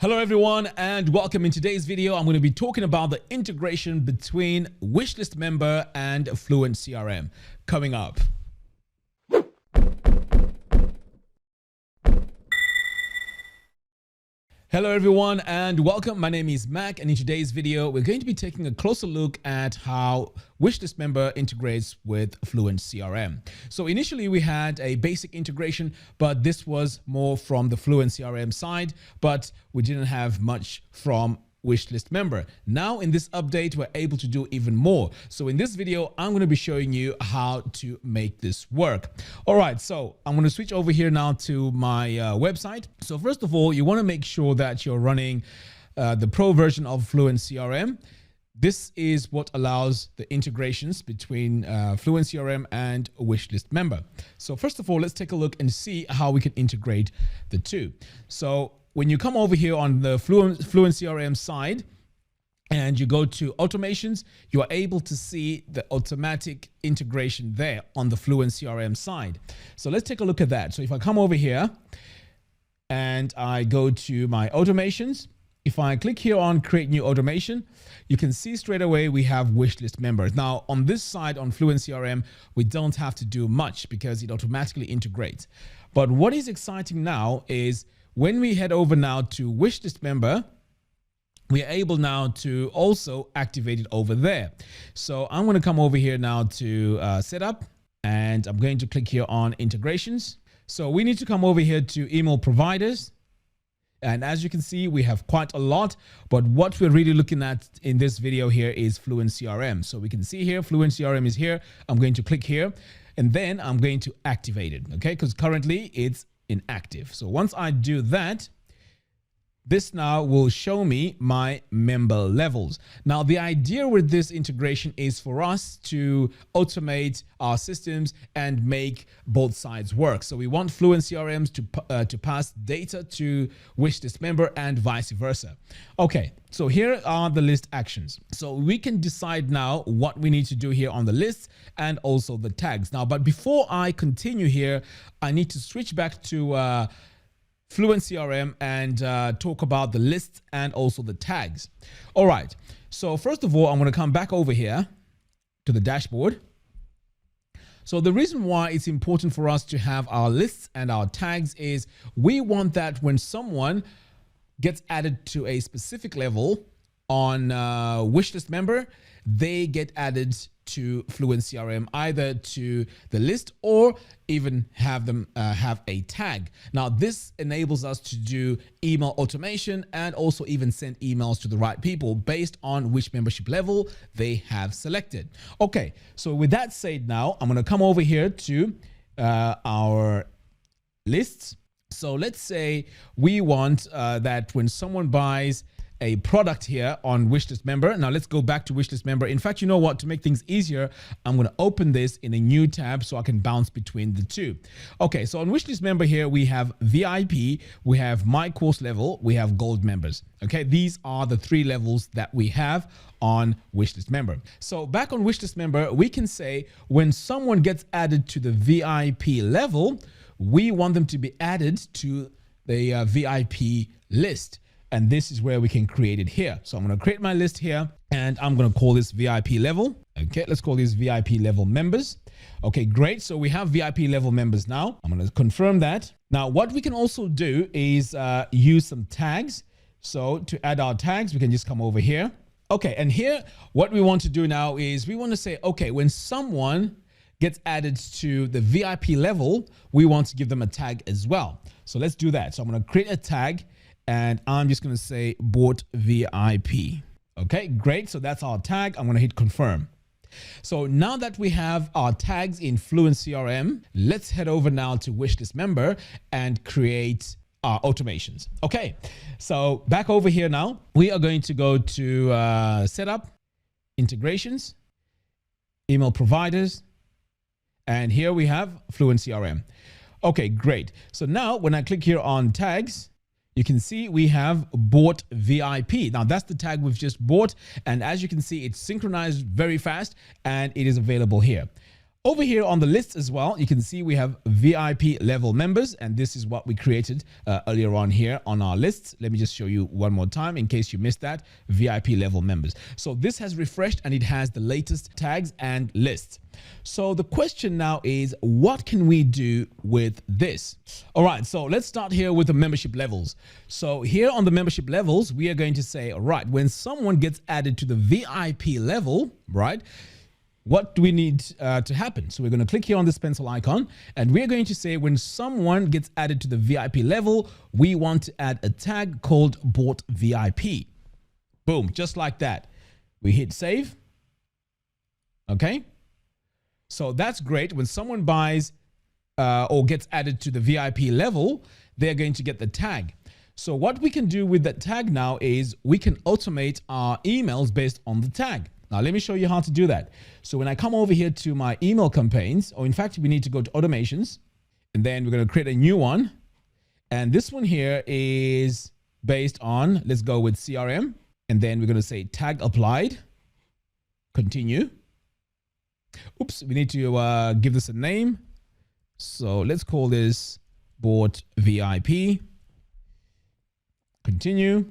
Hello everyone and welcome. In today's video, I'm going to be talking about the integration between WishList member and FluentCRM coming up. Hello everyone and welcome. My name is Mac, and in today's video, we're going to be taking a closer look at how WishList member integrates with FluentCRM. So initially we had a basic integration, but this was more from the FluentCRM side, but we didn't have much from WishList member. Now in this update, we're able to do even more. So in this video, I'm going to be showing you how to make this work. All right, so I'm going to switch over here now to my website. So first of all, you want to make sure that you're running the pro version of FluentCRM. This is what allows the integrations between FluentCRM and WishList member. So first of all, let's take a look and see how we can integrate the two. So when you come over here on the FluentCRM side and you go to automations, you are able to see the automatic integration there on the FluentCRM side. So let's take a look at that. So if I come over here and I go to my automations, if I click here on create new automation, you can see straight away we have WishList members. Now on this side on FluentCRM, we don't have to do much because it automatically integrates. But what is exciting now is when we head over now to WishList member, we are able now to also activate it over there. So I'm going to come over here now to setup, and I'm going to click here on integrations. So we need to come over here to email providers. And as you can see, we have quite a lot, but what we're really looking at in this video here is FluentCRM. So we can see here, FluentCRM is here. I'm going to click here and then I'm going to activate it. Okay. Because currently it's inactive. So once I do that, this now will show me my member levels. Now, the idea with this integration is for us to automate our systems and make both sides work. So we want FluentCRMs to pass data to WishList member and vice versa. Okay, so here are the list actions. So we can decide now what we need to do here on the list and also the tags. Now, but before I continue here, I need to switch back to FluentCRM and talk about the lists and also the tags. All right. So first of all, I'm going to come back over here to the dashboard. So the reason why it's important for us to have our lists and our tags is we want that when someone gets added to a specific level on WishList member, they get added to FluentCRM, either to the list or even have them have a tag. Now, this enables us to do email automation and also even send emails to the right people based on which membership level they have selected. Okay, so with that said, now I'm going to come over here to our lists. So let's say we want that when someone buys a product here on WishList member. Now let's go back to WishList member. In fact, you know what? To make things easier, I'm going to open this in a new tab so I can bounce between the two. Okay, so on WishList member here, we have VIP, we have my course level, we have gold members. Okay, these are the three levels that we have on WishList member. So back on WishList member, we can say when someone gets added to the VIP level, we want them to be added to the VIP list. And this is where we can create it here. So I'm going to create my list here and I'm going to call this VIP level. Okay, let's call these VIP level members. Okay, great. So we have VIP level members now. I'm going to confirm that. Now, what we can also do is use some tags. So to add our tags, we can just come over here. Okay, and here, what we want to do now is we want to say, okay, when someone gets added to the VIP level, we want to give them a tag as well. So let's do that. So I'm going to create a tag. And I'm just going to say bought VIP. Okay, great. So that's our tag. I'm going to hit confirm. So now that we have our tags in FluentCRM, let's head over now to WishList member and create our automations. Okay, so back over here now, we are going to go to setup, integrations, email providers, and here we have FluentCRM. Okay, great. So now when I click here on tags, you can see we have bought VIP. Now that's the tag we've just bought. And as you can see, it's synchronized very fast and it is available here. Over here on the list as well, you can see we have VIP level members, and this is what we created earlier on here on our lists. Let me just show you one more time in case you missed that. VIP level members. So this has refreshed and it has the latest tags and lists. So the question now is, what can we do with this? All right, so let's start here with the membership levels. So here on the membership levels, we are going to say, all right, when someone gets added to the VIP level, right, what do we need to happen? So we're going to click here on this pencil icon, and we're going to say when someone gets added to the VIP level, we want to add a tag called bought VIP. Boom, just like that. We hit save. Okay. So that's great. When someone buys or gets added to the VIP level, they're going to get the tag. So what we can do with that tag now is we can automate our emails based on the tag. Now, let me show you how to do that. So when I come over here to my email campaigns, or in fact, we need to go to automations, and then we're going to create a new one. And this one here is based on, let's go with CRM. And then we're going to say tag applied, continue. Oops, we need to give this a name. So let's call this bought VIP, continue.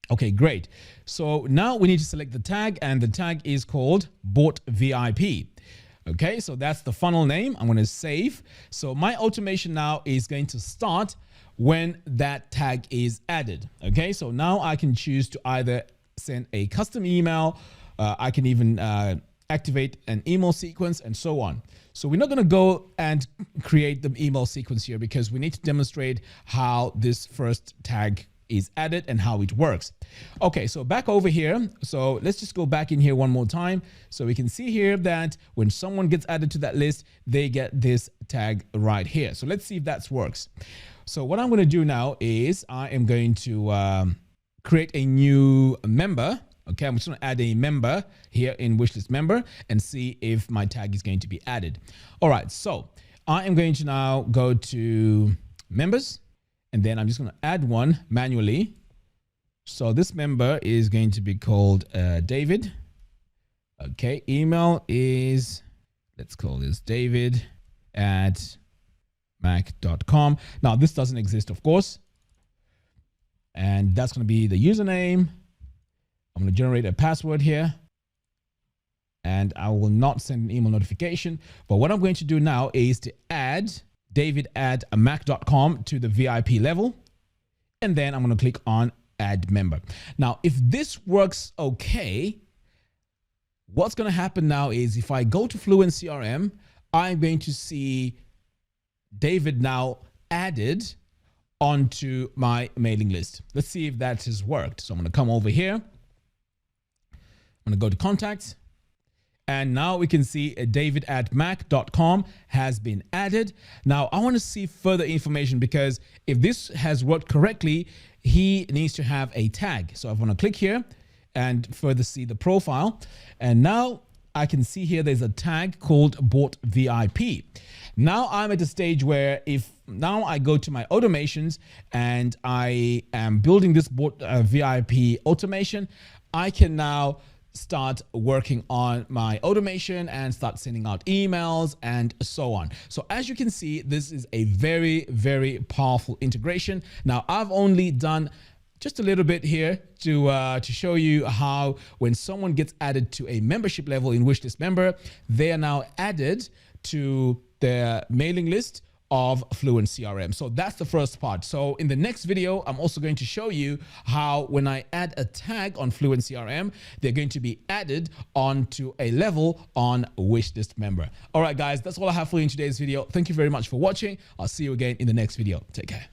Okay, great. So now we need to select the tag, and the tag is called bought VIP. Okay, so that's the funnel name. I'm going to save. So my automation now is going to start when that tag is added. Okay, so now I can choose to either send a custom email. I can even activate an email sequence and so on. So we're not going to go and create the email sequence here because we need to demonstrate how this first tag is added and how it works. Okay, so back over here. So let's just go back in here one more time. So we can see here that when someone gets added to that list, they get this tag right here. So let's see if that works. So what I'm going to do now is I am going to create a new member. Okay, I'm just going to add a member here in WishList member and see if my tag is going to be added. All right, so I am going to now go to members. And then I'm just going to add one manually. So this member is going to be called David. Okay, email is, let's call this david@mac.com. Now this doesn't exist, of course. And that's going to be the username. I'm going to generate a password here. And I will not send an email notification. But what I'm going to do now is to add david@mac.com to the VIP level. And then I'm going to click on add member. Now, if this works okay, what's going to happen now is if I go to FluentCRM, I'm going to see David now added onto my mailing list. Let's see if that has worked. So I'm going to come over here. I'm going to go to contacts. And now we can see david@mac.com has been added. Now I want to see further information because if this has worked correctly, he needs to have a tag. So I want to click here and further see the profile. And now I can see here there's a tag called bought VIP. Now I'm at a stage where if now I go to my automations and I am building this bought VIP automation, I can now start working on my automation and start sending out emails and so on. So as you can see, this is a very, very powerful integration. Now I've only done just a little bit here to show you how when someone gets added to a membership level in WishList member, they are now added to their mailing list of FluentCRM. So that's the first part. So in the next video, I'm also going to show you how when I add a tag on FluentCRM, they're going to be added onto a level on WishList member. All right, guys, that's all I have for you in today's video. Thank you very much for watching. I'll see you again in the next video. Take care.